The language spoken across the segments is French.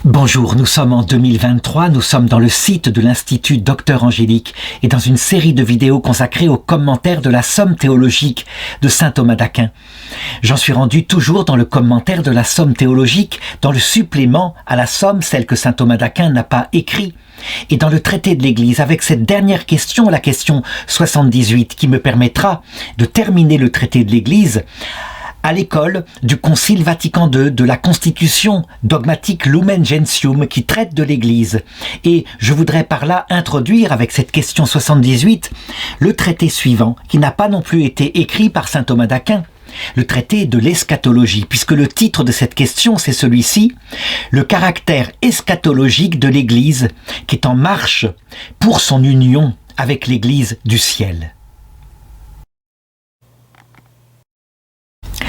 Bonjour, nous sommes en 2023, nous sommes dans le site de l'Institut Docteur Angélique et dans une série de vidéos consacrées aux commentaires de la Somme théologique de saint Thomas d'Aquin. J'en suis rendu toujours dans le commentaire de la Somme théologique, dans le supplément à la Somme, celle que saint Thomas d'Aquin n'a pas écrit, et dans le traité de l'Église, avec cette dernière question, la question 78, qui me permettra de terminer le traité de l'Église à l'école du Concile Vatican II, de la Constitution dogmatique Lumen Gentium qui traite de l'Église. Et je voudrais par là introduire avec cette question 78 le traité suivant, qui n'a pas non plus été écrit par saint Thomas d'Aquin, le traité de l'eschatologie, puisque le titre de cette question c'est celui-ci, le caractère eschatologique de l'Église qui est en marche pour son union avec l'Église du ciel.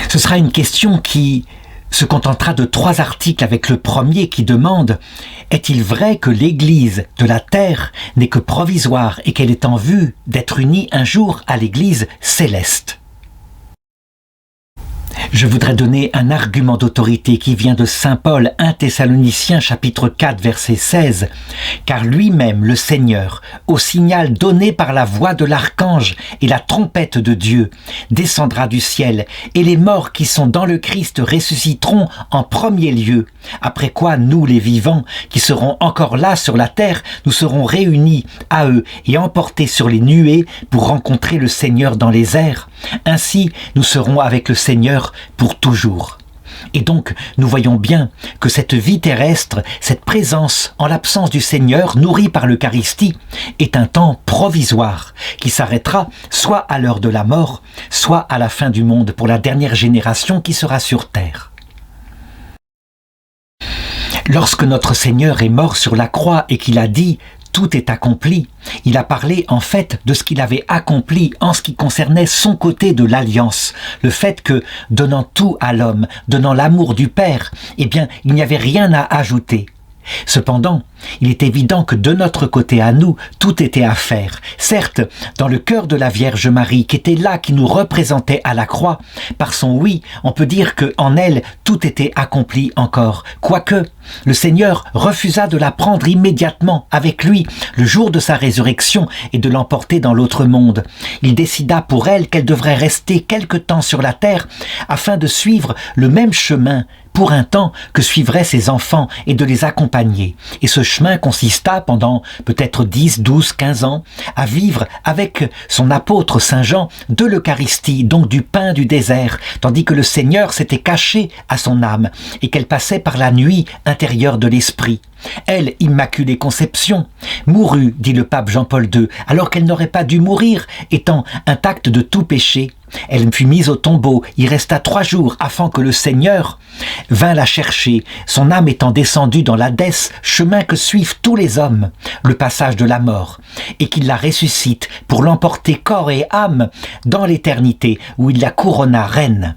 Ce sera une question qui se contentera de 3 articles avec le premier qui demande « Est-il vrai que l'Église de la terre n'est que provisoire et qu'elle est en vue d'être unie un jour à l'Église céleste ?» Je voudrais donner un argument d'autorité qui vient de saint Paul, 1 Thessaloniciens chapitre 4 verset 16, « Car lui-même, le Seigneur, au signal donné par la voix de l'archange et la trompette de Dieu, descendra du ciel, et les morts qui sont dans le Christ ressusciteront en premier lieu. Après quoi, nous les vivants, qui serons encore là sur la terre, nous serons réunis à eux et emportés sur les nuées pour rencontrer le Seigneur dans les airs. Ainsi, nous serons avec le Seigneur pour toujours. » Et donc, nous voyons bien que cette vie terrestre, cette présence en l'absence du Seigneur, nourrie par l'Eucharistie, est un temps provisoire qui s'arrêtera soit à l'heure de la mort, soit à la fin du monde pour la dernière génération qui sera sur terre. Lorsque notre Seigneur est mort sur la croix et qu'il a dit « tout est accompli », il a parlé en fait de ce qu'il avait accompli en ce qui concernait son côté de l'alliance. Le fait que, donnant tout à l'homme, donnant l'amour du Père, eh bien, il n'y avait rien à ajouter. Cependant, il est évident que de notre côté à nous, tout était à faire. Certes, dans le cœur de la Vierge Marie, qui était là, qui nous représentait à la croix, par son oui, on peut dire qu'en elle, tout était accompli encore. Quoique, le Seigneur refusa de la prendre immédiatement avec lui, le jour de sa résurrection, et de l'emporter dans l'autre monde. Il décida pour elle qu'elle devrait rester quelque temps sur la terre, afin de suivre le même chemin pour un temps que suivraient ses enfants et de les accompagner. Et ce chemin consista pendant peut-être 10, 12, 15 ans à vivre avec son apôtre Saint Jean de l'Eucharistie, donc du pain du désert, tandis que le Seigneur s'était caché à son âme et qu'elle passait par la nuit intérieure de l'esprit. Elle, Immaculée Conception, mourut, dit le pape Jean-Paul II, alors qu'elle n'aurait pas dû mourir, étant intacte de tout péché. Elle fut mise au tombeau, y resta 3 jours afin que le Seigneur vint la chercher, son âme étant descendue dans l'Hadès, chemin que suivent tous les hommes, le passage de la mort, et qu'il la ressuscite pour l'emporter corps et âme dans l'éternité, où il la couronna reine.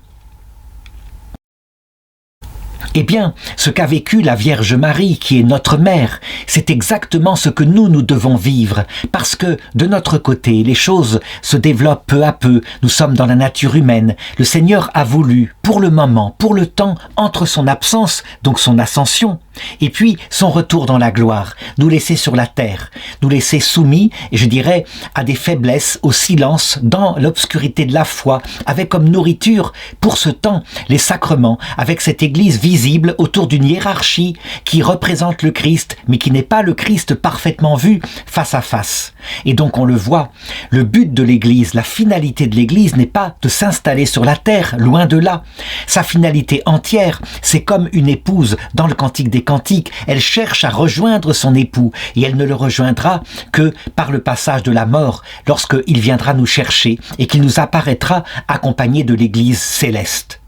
Eh bien, ce qu'a vécu la Vierge Marie, qui est notre mère, c'est exactement ce que nous devons vivre, parce que, de notre côté, les choses se développent peu à peu, nous sommes dans la nature humaine. Le Seigneur a voulu, pour le moment, pour le temps, entre son absence, donc son ascension, et puis son retour dans la gloire, nous laisser sur la terre, nous laisser soumis, et je dirais, à des faiblesses, au silence, dans l'obscurité de la foi, avec comme nourriture, pour ce temps, les sacrements, avec cette Église visible autour d'une hiérarchie qui représente le Christ, mais qui n'est pas le Christ parfaitement vu face à face. Et donc on le voit, le but de l'Église, la finalité de l'Église n'est pas de s'installer sur la terre, loin de là. Sa finalité entière, c'est comme une épouse dans le Cantique des Cantiques, elle cherche à rejoindre son époux et elle ne le rejoindra que par le passage de la mort, lorsqu'il viendra nous chercher et qu'il nous apparaîtra accompagné de l'Église céleste.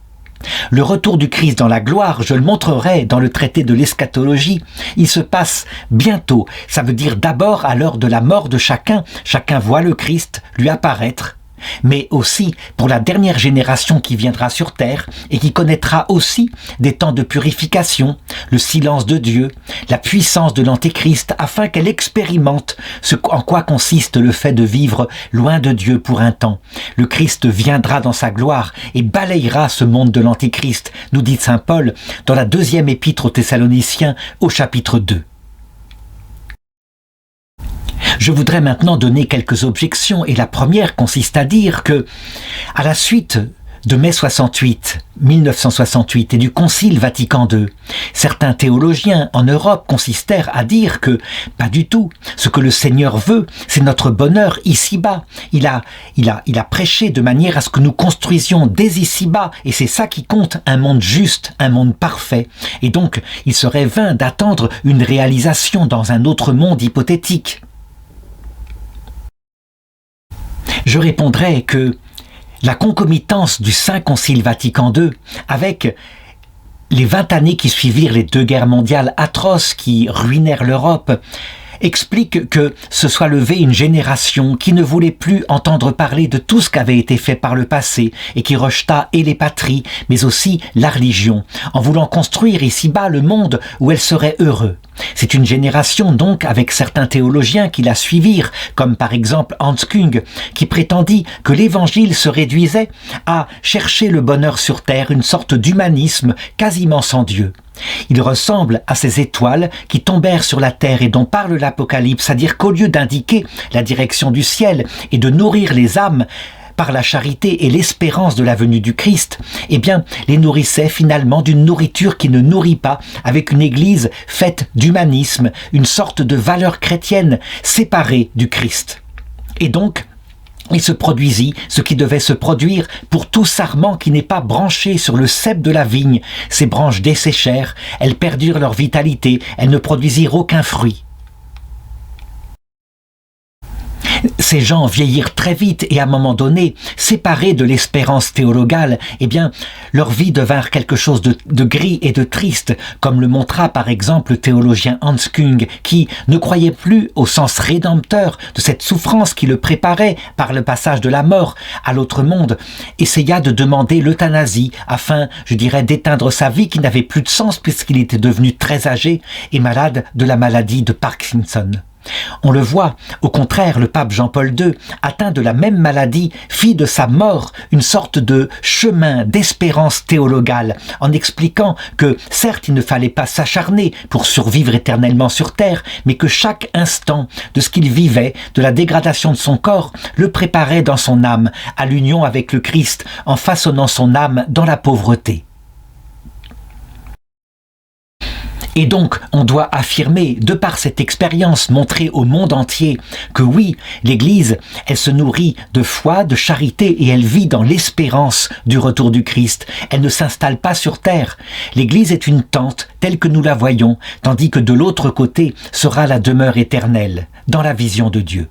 Le retour du Christ dans la gloire, je le montrerai dans le traité de l'eschatologie, il se passe bientôt. Ça veut dire d'abord à l'heure de la mort de chacun, chacun voit le Christ lui apparaître. mais aussi pour la dernière génération qui viendra sur terre et qui connaîtra aussi des temps de purification, le silence de Dieu, la puissance de l'Antéchrist, afin qu'elle expérimente ce en quoi consiste le fait de vivre loin de Dieu pour un temps. Le Christ viendra dans sa gloire et balayera ce monde de l'Antéchrist, nous dit saint Paul dans la deuxième épître aux Thessaloniciens au chapitre 2. Je voudrais maintenant donner quelques objections, et la première consiste à dire que, à la suite de mai 1968 et du Concile Vatican II, certains théologiens en Europe consistèrent à dire que, pas du tout, ce que le Seigneur veut, c'est notre bonheur ici-bas. Il a prêché de manière à ce que nous construisions dès ici-bas, et c'est ça qui compte, un monde juste, un monde parfait. Et donc, il serait vain d'attendre une réalisation dans un autre monde hypothétique. Je répondrai que la concomitance du Saint Concile Vatican II avec les 20 années qui suivirent les 2 guerres mondiales atroces qui ruinèrent l'Europe explique que se soit levée une génération qui ne voulait plus entendre parler de tout ce qu'avait été fait par le passé et qui rejeta et les patries, mais aussi la religion, en voulant construire ici-bas le monde où elle serait heureuse. C'est une génération donc avec certains théologiens qui la suivirent, comme par exemple Hans Küng, qui prétendit que l'évangile se réduisait à chercher le bonheur sur terre, une sorte d'humanisme quasiment sans Dieu. Il ressemble à ces étoiles qui tombèrent sur la terre et dont parle l'Apocalypse, c'est-à-dire qu'au lieu d'indiquer la direction du ciel et de nourrir les âmes par la charité et l'espérance de la venue du Christ, eh bien, les nourrissaient finalement d'une nourriture qui ne nourrit pas, avec une église faite d'humanisme, une sorte de valeur chrétienne séparée du Christ. Et donc, il se produisit ce qui devait se produire pour tout sarment qui n'est pas branché sur le cep de la vigne. Ces branches desséchèrent, elles perdirent leur vitalité, elles ne produisirent aucun fruit. Ces gens vieillirent très vite et à un moment donné, séparés de l'espérance théologale, eh bien, leur vie devint quelque chose de gris et de triste, comme le montra par exemple le théologien Hans Küng, qui ne croyait plus au sens rédempteur de cette souffrance qui le préparait par le passage de la mort à l'autre monde, essaya de demander l'euthanasie afin, je dirais, d'éteindre sa vie qui n'avait plus de sens puisqu'il était devenu très âgé et malade de la maladie de Parkinson. On le voit, au contraire, le pape Jean-Paul II, atteint de la même maladie, fit de sa mort une sorte de chemin d'espérance théologale, en expliquant que, certes, il ne fallait pas s'acharner pour survivre éternellement sur terre, mais que chaque instant de ce qu'il vivait, de la dégradation de son corps, le préparait dans son âme à l'union avec le Christ, en façonnant son âme dans la pauvreté. Et donc, on doit affirmer, de par cette expérience montrée au monde entier, que oui, l'Église, elle se nourrit de foi, de charité et elle vit dans l'espérance du retour du Christ. Elle ne s'installe pas sur terre. L'Église est une tente telle que nous la voyons, tandis que de l'autre côté sera la demeure éternelle, dans la vision de Dieu.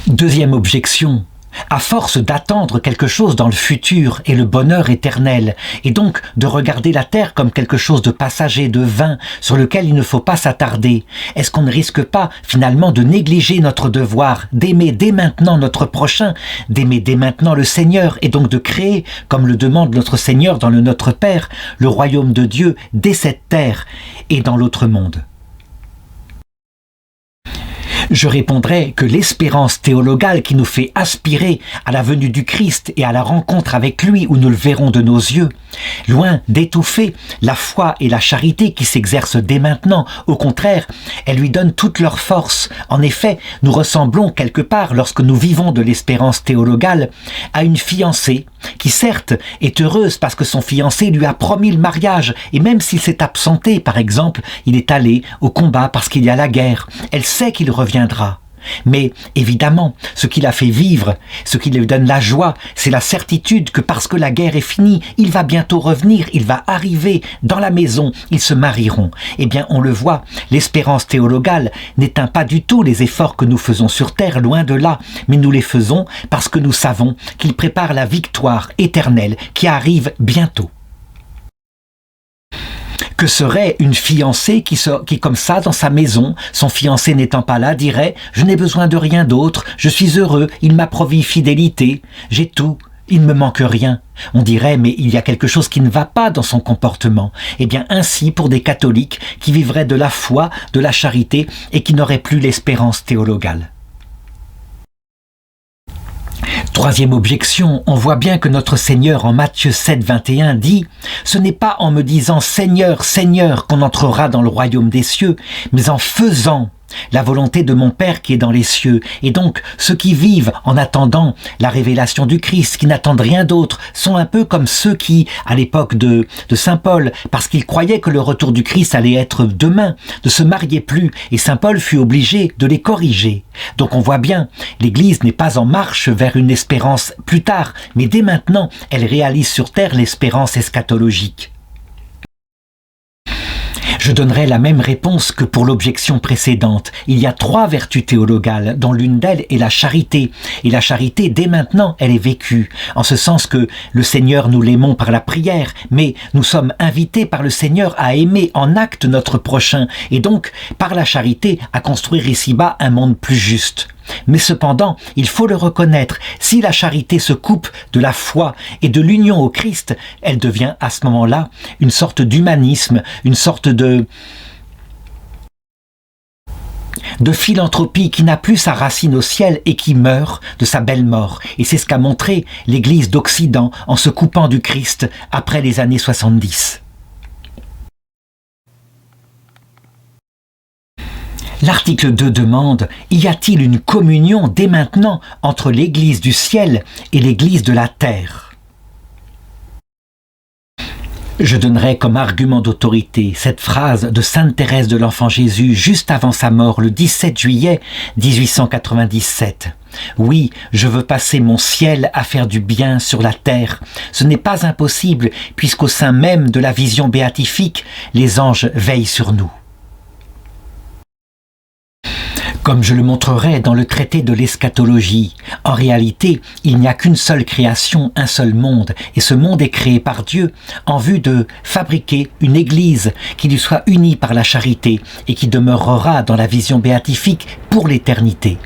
Deuxième objection. À force d'attendre quelque chose dans le futur et le bonheur éternel, et donc de regarder la terre comme quelque chose de passager, de vain, sur lequel il ne faut pas s'attarder, est-ce qu'on ne risque pas finalement de négliger notre devoir, d'aimer dès maintenant notre prochain, d'aimer dès maintenant le Seigneur, et donc de créer, comme le demande notre Seigneur dans le Notre Père, le royaume de Dieu dès cette terre et dans l'autre monde? Je répondrai que l'espérance théologale qui nous fait aspirer à la venue du Christ et à la rencontre avec lui où nous le verrons de nos yeux, loin d'étouffer la foi et la charité qui s'exercent dès maintenant, au contraire, elle lui donne toute leur force. En effet, nous ressemblons quelque part, lorsque nous vivons de l'espérance théologale, à une fiancée qui certes est heureuse parce que son fiancé lui a promis le mariage, et même s'il s'est absenté, par exemple, il est allé au combat parce qu'il y a la guerre, elle sait qu'il reviendra. Mais évidemment, ce qui la fait vivre, ce qui lui donne la joie, c'est la certitude que parce que la guerre est finie, il va bientôt revenir, il va arriver dans la maison, ils se marieront. Eh bien, on le voit, l'espérance théologale n'éteint pas du tout les efforts que nous faisons sur terre, loin de là, mais nous les faisons parce que nous savons qu'il prépare la victoire éternelle qui arrive bientôt. Que serait une fiancée qui, comme ça, dans sa maison, son fiancé n'étant pas là, dirait « Je n'ai besoin de rien d'autre, je suis heureux, il m'a promis fidélité, j'ai tout, il ne me manque rien ». On dirait « Mais il y a quelque chose qui ne va pas dans son comportement ». Eh bien, ainsi pour des catholiques qui vivraient de la foi, de la charité et qui n'auraient plus l'espérance théologale. Troisième objection, on voit bien que notre Seigneur en Matthieu 7, 21 dit « Ce n'est pas en me disant « Seigneur, Seigneur » qu'on entrera dans le royaume des cieux, mais en faisant la volonté de mon Père qui est dans les cieux. » Et donc, ceux qui vivent en attendant la révélation du Christ, qui n'attendent rien d'autre, sont un peu comme ceux qui, à l'époque de Saint Paul, parce qu'ils croyaient que le retour du Christ allait être demain, ne se mariaient plus, et Saint Paul fut obligé de les corriger. Donc on voit bien, l'Église n'est pas en marche vers une espérance plus tard, mais dès maintenant, elle réalise sur terre l'espérance eschatologique. Je donnerai la même réponse que pour l'objection précédente. Il y a 3 vertus théologales, dont l'une d'elles est la charité. Et la charité, dès maintenant, elle est vécue. En ce sens que le Seigneur, nous l'aimons par la prière, mais nous sommes invités par le Seigneur à aimer en acte notre prochain, et donc, par la charité, à construire ici-bas un monde plus juste. Mais cependant, il faut le reconnaître, si la charité se coupe de la foi et de l'union au Christ, elle devient à ce moment-là une sorte d'humanisme, une sorte de philanthropie qui n'a plus sa racine au ciel et qui meurt de sa belle mort. Et c'est ce qu'a montré l'Église d'Occident en se coupant du Christ après les années 70. L'article 2 demande « Y a-t-il une communion dès maintenant entre l'Église du ciel et l'Église de la terre ?» Je donnerai comme argument d'autorité cette phrase de Sainte Thérèse de l'Enfant Jésus juste avant sa mort le 17 juillet 1897. « Oui, je veux passer mon ciel à faire du bien sur la terre. Ce n'est pas impossible puisqu'au sein même de la vision béatifique, les anges veillent sur nous. » Comme je le montrerai dans le traité de l'eschatologie, en réalité, il n'y a qu'une seule création, un seul monde, et ce monde est créé par Dieu en vue de fabriquer une Église qui lui soit unie par la charité et qui demeurera dans la vision béatifique pour l'éternité.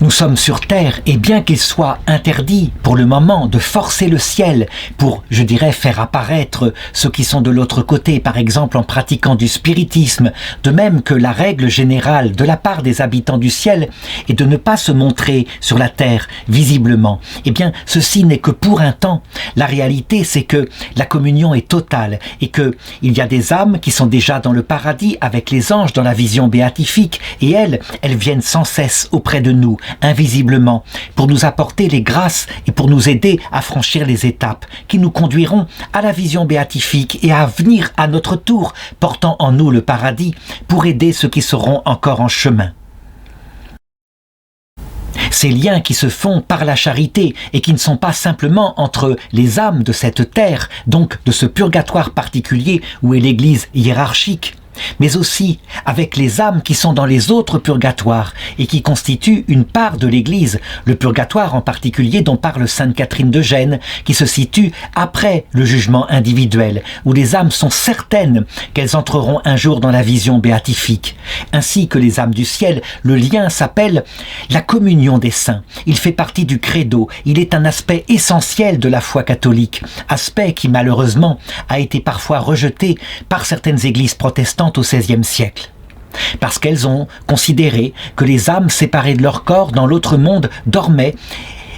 Nous sommes sur terre et bien qu'il soit interdit pour le moment de forcer le ciel pour, je dirais, faire apparaître ceux qui sont de l'autre côté, par exemple en pratiquant du spiritisme, de même que la règle générale de la part des habitants du ciel est de ne pas se montrer sur la terre visiblement, eh bien ceci n'est que pour un temps. La réalité c'est que la communion est totale et que il y a des âmes qui sont déjà dans le paradis avec les anges dans la vision béatifique et elles viennent sans cesse auprès de nous, invisiblement, pour nous apporter les grâces et pour nous aider à franchir les étapes qui nous conduiront à la vision béatifique et à venir à notre tour, portant en nous le paradis pour aider ceux qui seront encore en chemin. Ces liens qui se font par la charité et qui ne sont pas simplement entre les âmes de cette terre, donc de ce purgatoire particulier où est l'Église hiérarchique, mais aussi avec les âmes qui sont dans les autres purgatoires et qui constituent une part de l'Église, le purgatoire en particulier dont parle Sainte Catherine de Gênes, qui se situe après le jugement individuel, où les âmes sont certaines qu'elles entreront un jour dans la vision béatifique. Ainsi que les âmes du ciel, le lien s'appelle la communion des saints. Il fait partie du credo, il est un aspect essentiel de la foi catholique, aspect qui malheureusement a été parfois rejeté par certaines églises protestantes au XVIe siècle, parce qu'elles ont considéré que les âmes séparées de leur corps dans l'autre monde dormaient.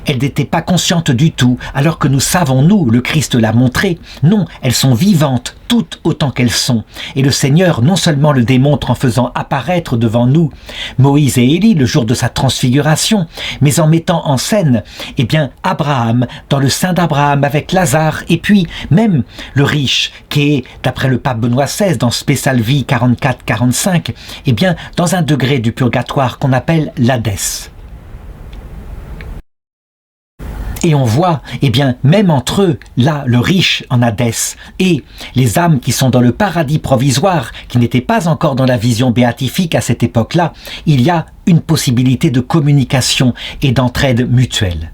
Elles n'étaient pas conscientes du tout, alors que nous savons, nous, le Christ l'a montré. Non, elles sont vivantes, toutes autant qu'elles sont. Et le Seigneur non seulement le démontre en faisant apparaître devant nous Moïse et Élie le jour de sa transfiguration, mais en mettant en scène, Abraham, dans le sein d'Abraham avec Lazare, et puis même le riche, qui est, d'après le pape Benoît XVI, dans Spésalvi 44-45, dans un degré du purgatoire qu'on appelle l'Hadès. Et on voit, même entre eux, là, le riche en Hadès et les âmes qui sont dans le paradis provisoire, qui n'étaient pas encore dans la vision béatifique à cette époque-là, il y a une possibilité de communication et d'entraide mutuelle.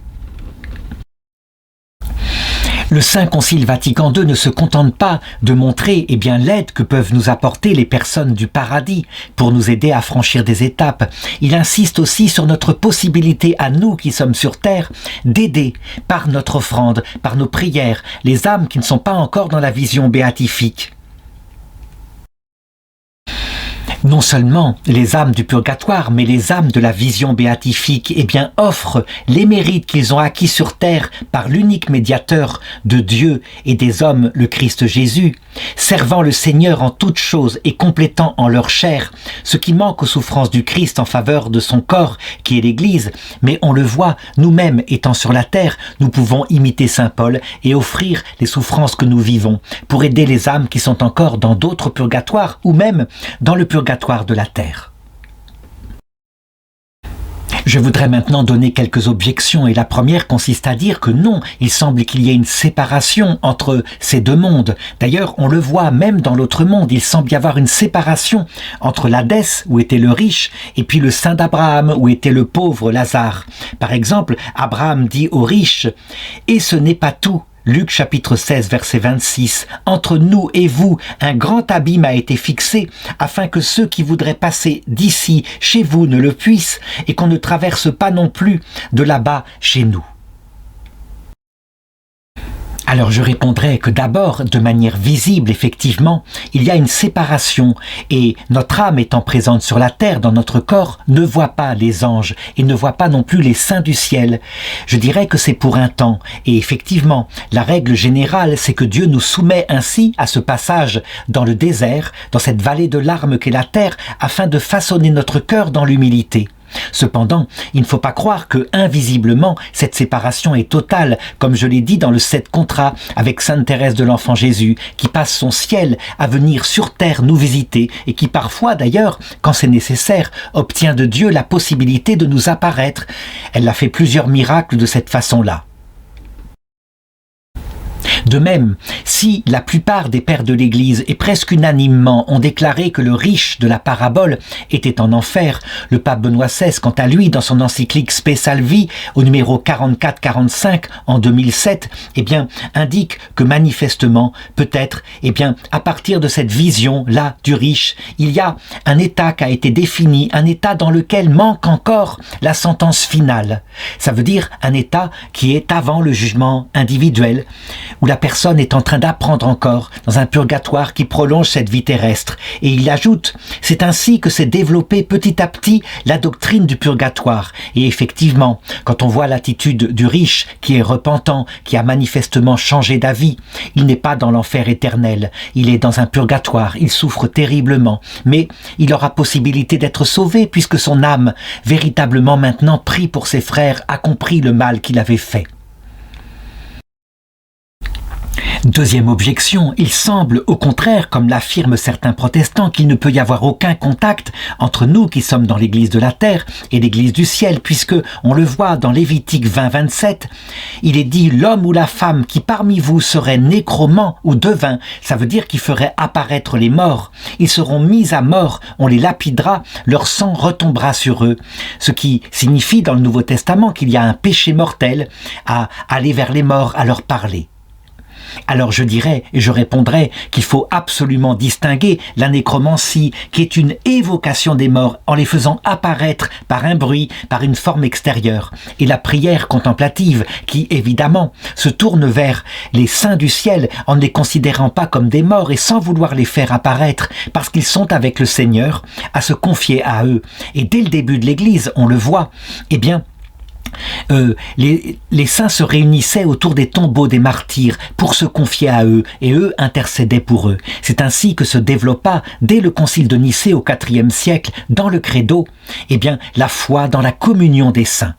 Le Saint Concile Vatican II ne se contente pas de montrer l'aide que peuvent nous apporter les personnes du paradis pour nous aider à franchir des étapes. Il insiste aussi sur notre possibilité à nous qui sommes sur terre d'aider par notre offrande, par nos prières, les âmes qui ne sont pas encore dans la vision béatifique. Non seulement les âmes du purgatoire, mais les âmes de la vision béatifique, offrent les mérites qu'ils ont acquis sur terre par l'unique médiateur de Dieu et des hommes, le Christ Jésus, servant le Seigneur en toutes choses et complétant en leur chair ce qui manque aux souffrances du Christ en faveur de son corps, qui est l'Église. Mais on le voit, nous-mêmes étant sur la terre, nous pouvons imiter Saint Paul et offrir les souffrances que nous vivons pour aider les âmes qui sont encore dans d'autres purgatoires ou même dans le purgatoire de la terre. Je voudrais maintenant donner quelques objections et la première consiste à dire que non, il semble qu'il y ait une séparation entre ces deux mondes. D'ailleurs, on le voit même dans l'autre monde, il semble y avoir une séparation entre l'Hadès, où était le riche, et puis le sein d'Abraham, où était le pauvre Lazare. Par exemple, Abraham dit au riche « Et ce n'est pas tout ». Luc chapitre 16 verset 26, « Entre nous et vous, un grand abîme a été fixé, afin que ceux qui voudraient passer d'ici chez vous ne le puissent, et qu'on ne traverse pas non plus de là-bas chez nous. » Alors je répondrai que d'abord, de manière visible, effectivement, il y a une séparation et notre âme étant présente sur la terre, dans notre corps, ne voit pas les anges et ne voit pas non plus les saints du ciel. Je dirais que c'est pour un temps et effectivement, la règle générale, c'est que Dieu nous soumet ainsi à ce passage dans le désert, dans cette vallée de larmes qu'est la terre, afin de façonner notre cœur dans l'humilité. Cependant, il ne faut pas croire que, invisiblement, cette séparation est totale, comme je l'ai dit dans le 7 contrat avec Sainte Thérèse de l'Enfant Jésus, qui passe son ciel à venir sur terre nous visiter et qui parfois, d'ailleurs, quand c'est nécessaire, obtient de Dieu la possibilité de nous apparaître. Elle a fait plusieurs miracles de cette façon-là. De même, si la plupart des pères de l'Église et presque unanimement ont déclaré que le riche de la parabole était en enfer, le pape Benoît XVI, quant à lui, dans son encyclique Spe Salvi, au numéro 44-45 en 2007, indique que manifestement, peut-être, à partir de cette vision-là du riche, il y a un état qui a été défini, un état dans lequel manque encore la sentence finale. Ça veut dire un état qui est avant le jugement individuel, où la personne est en train d'apprendre encore dans un purgatoire qui prolonge cette vie terrestre. Et il ajoute, c'est ainsi que s'est développée petit à petit la doctrine du purgatoire. Et effectivement, quand on voit l'attitude du riche qui est repentant, qui a manifestement changé d'avis, il n'est pas dans l'enfer éternel, il est dans un purgatoire, il souffre terriblement, mais il aura possibilité d'être sauvé puisque son âme, véritablement maintenant prie pour ses frères, a compris le mal qu'il avait fait. Deuxième objection, il semble au contraire, comme l'affirment certains protestants, qu'il ne peut y avoir aucun contact entre nous qui sommes dans l'église de la terre et l'église du ciel, puisque, on le voit dans Lévitique 20-27, il est dit « L'homme ou la femme qui parmi vous serait nécromant ou devin », ça veut dire qu'il ferait apparaître les morts. Ils seront mis à mort, on les lapidera, leur sang retombera sur eux. Ce qui signifie dans le Nouveau Testament qu'il y a un péché mortel à aller vers les morts, à leur parler. Alors je dirais et je répondrai qu'il faut absolument distinguer la nécromancie qui est une évocation des morts en les faisant apparaître par un bruit, par une forme extérieure, et la prière contemplative qui évidemment se tourne vers les saints du ciel en ne les considérant pas comme des morts et sans vouloir les faire apparaître parce qu'ils sont avec le Seigneur à se confier à eux. Et dès le début de l'Église, on le voit, les saints se réunissaient autour des tombeaux des martyrs pour se confier à eux et eux intercédaient pour eux. C'est ainsi que se développa dès le concile de Nicée au IVe siècle dans le credo la foi dans la communion des saints.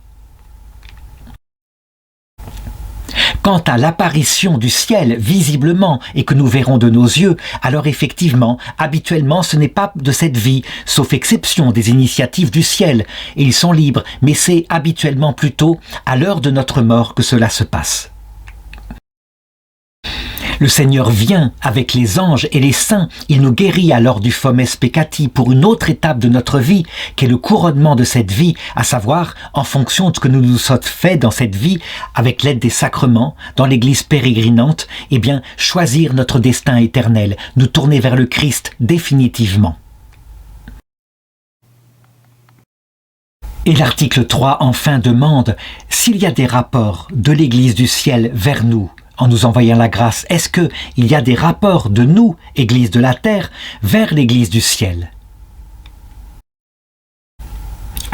Quant à l'apparition du ciel visiblement et que nous verrons de nos yeux, alors effectivement, habituellement ce n'est pas de cette vie, sauf exception des initiatives du ciel, et ils sont libres, mais c'est habituellement plutôt à l'heure de notre mort que cela se passe. Le Seigneur vient avec les anges et les saints. Il nous guérit alors du fomes peccati pour une autre étape de notre vie, qui est le couronnement de cette vie, à savoir, en fonction de ce que nous nous sommes fait dans cette vie, avec l'aide des sacrements, dans l'Église pérégrinante, eh bien, choisir notre destin éternel, nous tourner vers le Christ définitivement. Et l'article 3, enfin, demande s'il y a des rapports de l'Église du ciel vers nous, en nous envoyant la grâce, est-ce qu'il y a des rapports de nous, Église de la terre, vers l'Église du ciel ?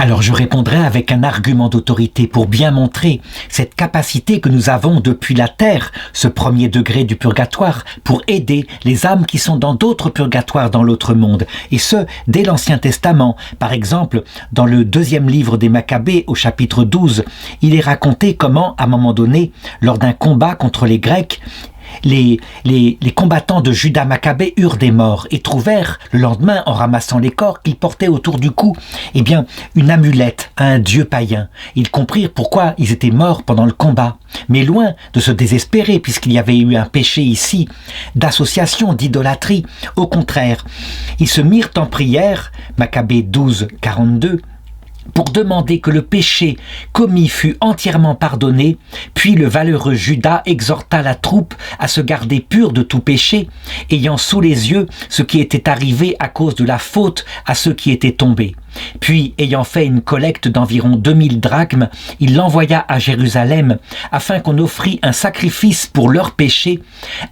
Alors je répondrai avec un argument d'autorité pour bien montrer cette capacité que nous avons depuis la terre, ce premier degré du purgatoire, pour aider les âmes qui sont dans d'autres purgatoires dans l'autre monde, et ce, dès l'Ancien Testament. Par exemple, dans le 2e livre des Maccabées, au chapitre 12, il est raconté comment, à un moment donné, lors d'un combat contre les Grecs, les combattants de Judas Maccabée eurent des morts et trouvèrent le lendemain, en ramassant les corps qu'ils portaient autour du cou, eh bien, une amulette à un dieu païen. Ils comprirent pourquoi ils étaient morts pendant le combat. Mais loin de se désespérer, puisqu'il y avait eu un péché ici, d'association, d'idolâtrie, au contraire, ils se mirent en prière, Maccabée 12, 42, pour demander que le péché commis fût entièrement pardonné, puis le valeureux Judas exhorta la troupe à se garder pure de tout péché, ayant sous les yeux ce qui était arrivé à cause de la faute à ceux qui étaient tombés. Puis, ayant fait une collecte d'environ 2000 drachmes, il l'envoya à Jérusalem, afin qu'on offrît un sacrifice pour leurs péchés,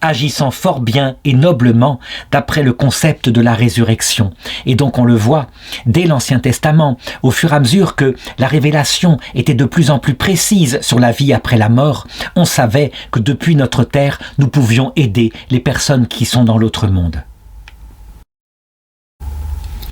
agissant fort bien et noblement, d'après le concept de la résurrection. Et donc on le voit, dès l'Ancien Testament, au fur et à mesure que la révélation était de plus en plus précise sur la vie après la mort, on savait que depuis notre terre, nous pouvions aider les personnes qui sont dans l'autre monde.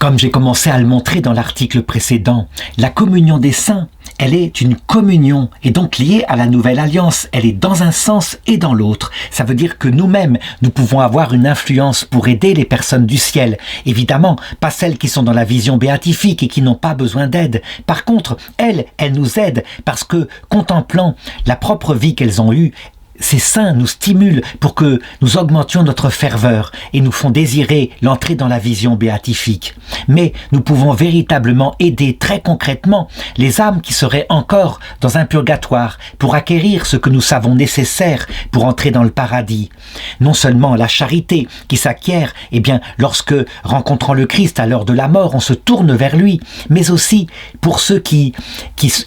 Comme j'ai commencé à le montrer dans l'article précédent, la communion des saints, elle est une communion et donc liée à la nouvelle alliance. Elle est dans un sens et dans l'autre. Ça veut dire que nous-mêmes, nous pouvons avoir une influence pour aider les personnes du ciel. Évidemment, pas celles qui sont dans la vision béatifique et qui n'ont pas besoin d'aide. Par contre, elles nous aident parce que, contemplant la propre vie qu'elles ont eue, ces saints nous stimulent pour que nous augmentions notre ferveur et nous font désirer l'entrée dans la vision béatifique. Mais nous pouvons véritablement aider très concrètement les âmes qui seraient encore dans un purgatoire pour acquérir ce que nous savons nécessaire pour entrer dans le paradis. Non seulement la charité qui s'acquiert, eh bien, lorsque, rencontrant le Christ à l'heure de la mort, on se tourne vers lui, mais aussi pour ceux qui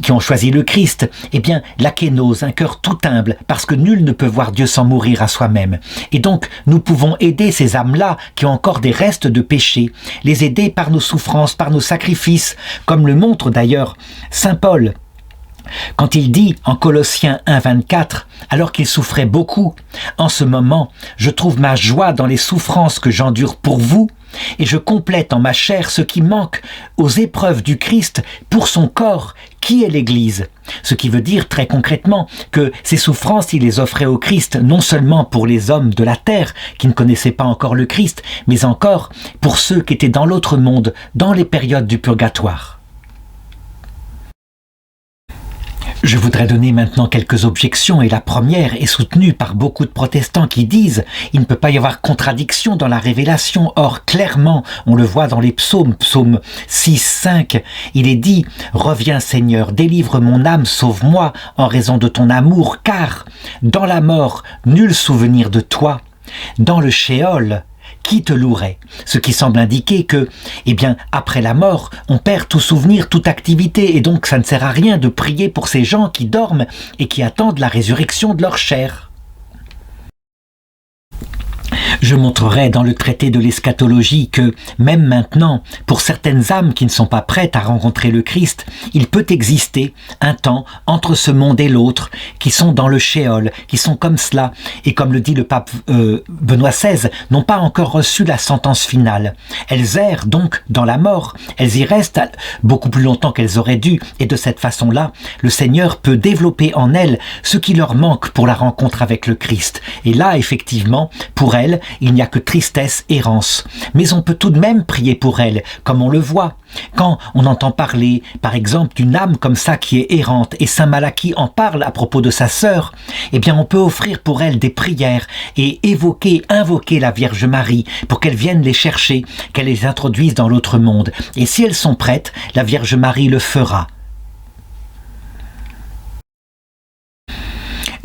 ont choisi le Christ, eh bien, la kénose, un cœur tout humble, parce que nul ne peut voir Dieu sans mourir à soi-même. Et donc, nous pouvons aider ces âmes-là qui ont encore des restes de péché, les aider par nos souffrances, par nos sacrifices, comme le montre d'ailleurs saint Paul, quand il dit en Colossiens 1, 24, alors qu'il souffrait beaucoup, « En ce moment, je trouve ma joie dans les souffrances que j'endure pour vous, et je complète en ma chair ce qui manque aux épreuves du Christ pour son corps, qui est l'Église. » Ce qui veut dire très concrètement que ces souffrances, il les offrait au Christ, non seulement pour les hommes de la terre qui ne connaissaient pas encore le Christ, mais encore pour ceux qui étaient dans l'autre monde, dans les périodes du purgatoire. Je voudrais donner maintenant quelques objections et la première est soutenue par beaucoup de protestants qui disent « Il ne peut pas y avoir contradiction dans la révélation ». Or, clairement, on le voit dans les psaumes, psaume 6, 5, il est dit « Reviens Seigneur, délivre mon âme, sauve-moi en raison de ton amour, car dans la mort, nul souvenir de toi, dans le Sheol, qui te louerait ?» Ce qui semble indiquer que, eh bien, après la mort, on perd tout souvenir, toute activité, et donc ça ne sert à rien de prier pour ces gens qui dorment et qui attendent la résurrection de leur chair. Je montrerai dans le traité de l'eschatologie que, même maintenant, pour certaines âmes qui ne sont pas prêtes à rencontrer le Christ, il peut exister un temps entre ce monde et l'autre, qui sont dans le Sheol, qui sont comme cela, et comme le dit le pape Benoît XVI, n'ont pas encore reçu la sentence finale. Elles errent donc dans la mort, elles y restent beaucoup plus longtemps qu'elles auraient dû, et de cette façon-là, le Seigneur peut développer en elles ce qui leur manque pour la rencontre avec le Christ. Et là, effectivement, pour elles, il n'y a que tristesse, errance. Mais on peut tout de même prier pour elle, comme on le voit. Quand on entend parler, par exemple, d'une âme comme ça qui est errante, et saint Malachie en parle à propos de sa sœur, eh bien on peut offrir pour elle des prières et invoquer la Vierge Marie pour qu'elle vienne les chercher, qu'elle les introduise dans l'autre monde. Et si elles sont prêtes, la Vierge Marie le fera.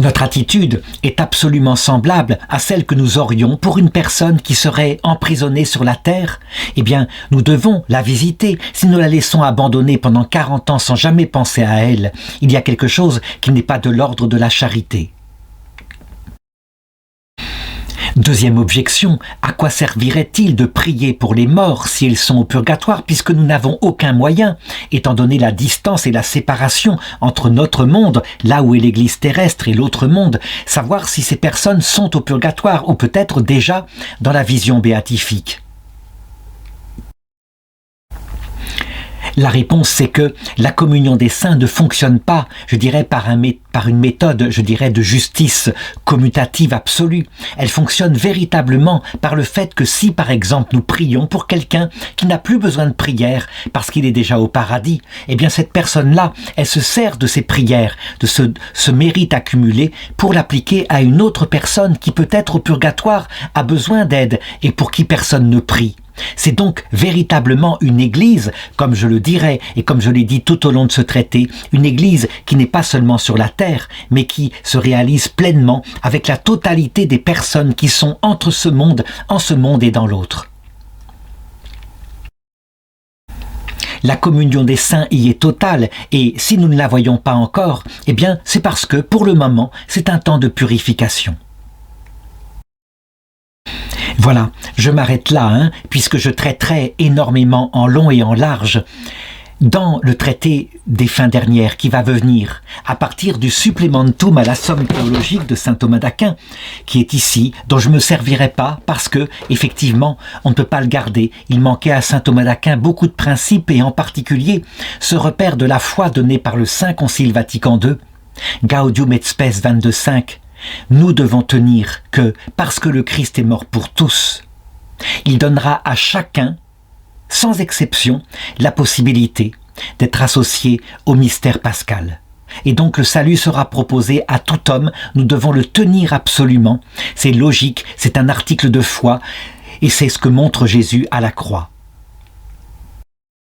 Notre attitude est absolument semblable à celle que nous aurions pour une personne qui serait emprisonnée sur la terre. Eh bien, nous devons la visiter. Si nous la laissons abandonnée pendant 40 ans sans jamais penser à elle, il y a quelque chose qui n'est pas de l'ordre de la charité. Deuxième objection, à quoi servirait-il de prier pour les morts si ils sont au purgatoire puisque nous n'avons aucun moyen, étant donné la distance et la séparation entre notre monde, là où est l'église terrestre, et l'autre monde, savoir si ces personnes sont au purgatoire ou peut-être déjà dans la vision béatifique. La réponse, c'est que la communion des saints ne fonctionne pas, je dirais, par une méthode, je dirais, de justice commutative absolue. Elle fonctionne véritablement par le fait que si, par exemple, nous prions pour quelqu'un qui n'a plus besoin de prière parce qu'il est déjà au paradis, eh bien cette personne-là, elle se sert de ses prières, de ce mérite accumulé pour l'appliquer à une autre personne qui peut-être au purgatoire a besoin d'aide et pour qui personne ne prie. C'est donc véritablement une église, comme je le dirais et comme je l'ai dit tout au long de ce traité, une église qui n'est pas seulement sur la terre, mais qui se réalise pleinement avec la totalité des personnes qui sont entre ce monde, en ce monde et dans l'autre. La communion des saints y est totale, et si nous ne la voyons pas encore, eh bien c'est parce que, pour le moment, c'est un temps de purification. Voilà, je m'arrête là, puisque je traiterai énormément en long et en large dans le traité des fins dernières qui va venir à partir du supplémentum à la somme théologique de saint Thomas d'Aquin qui est ici, dont je ne me servirai pas parce que, effectivement, on ne peut pas le garder. Il manquait à saint Thomas d'Aquin beaucoup de principes et en particulier ce repère de la foi donné par le Saint Concile Vatican II, Gaudium et Spes 22.5. Nous devons tenir que, parce que le Christ est mort pour tous, il donnera à chacun, sans exception, la possibilité d'être associé au mystère pascal. Et donc le salut sera proposé à tout homme, nous devons le tenir absolument. C'est logique, c'est un article de foi, et c'est ce que montre Jésus à la croix.